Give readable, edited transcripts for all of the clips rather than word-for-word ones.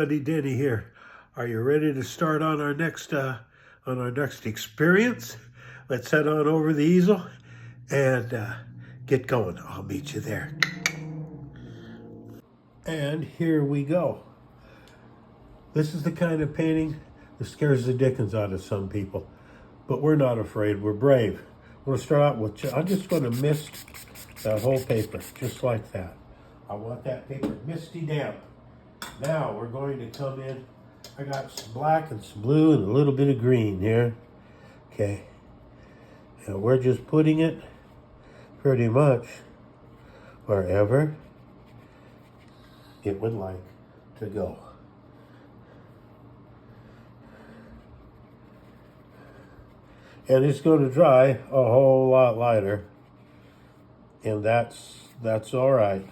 everybody, Denny here. Are you ready to start on our next experience? Let's head on over the easel and get going. I'll meet you there. And here we go. This is the kind of painting that scares the dickens out of some people, but we're not afraid. We're brave. We're going to start out with, I'm just going to mist that whole paper just like that. I want that paper misty damp. Now we're going to come in. I got some black and some blue and a little bit of green here. Okay. And we're just putting it pretty much wherever it would like to go. And it's going to dry a whole lot lighter. And that's all right.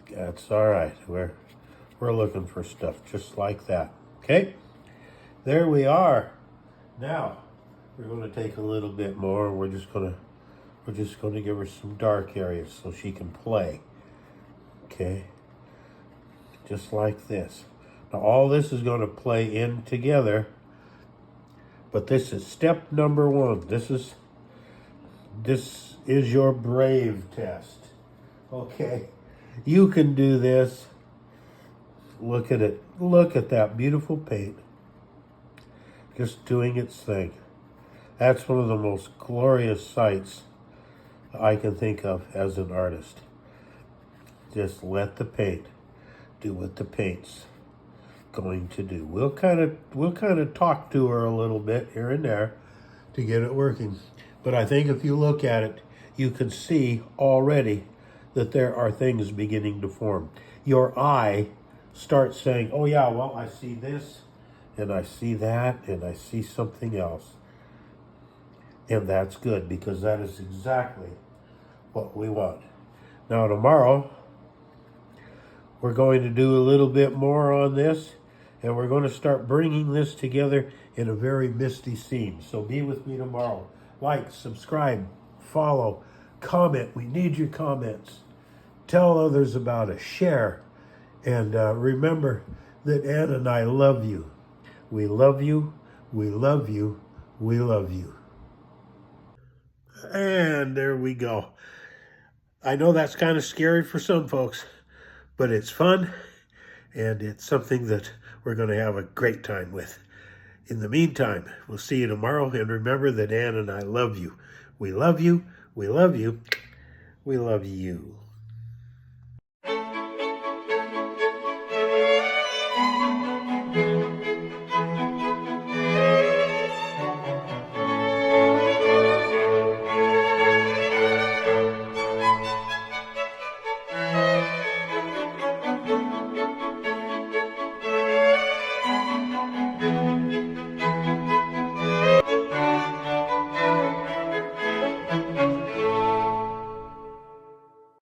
That's all right. We're looking for stuff just like that. Okay? There we are. Now, we're going to take a little bit more. We're just going to give her some dark areas so she can play. Okay? Just like this. Now, all this is going to play in together. But this is step number one. This is your brave test. Okay? You can do this. Look at it. Look at that beautiful paint. Just doing its thing. That's one of the most glorious sights I can think of as an artist. Just let the paint do what the paint's going to do. We'll kind of talk to her a little bit here and there to get it working. But I think if you look at it, you can see already that there are things beginning to form. Your eye starts saying, oh yeah, well, I see this, and I see that, and I see something else. And that's good, because that is exactly what we want. Now tomorrow, we're going to do a little bit more on this, and we're going to start bringing this together in a very misty scene. So be with me tomorrow. Like, subscribe, follow, comment. We need your comments. Tell others about us. Share. And remember that Ann and I love you. We love you. We love you. We love you. And there we go. I know that's kind of scary for some folks, but it's fun, and it's something that we're going to have a great time with. In the meantime, we'll see you tomorrow, and remember that Ann and I love you. We love you. We love you. We love you.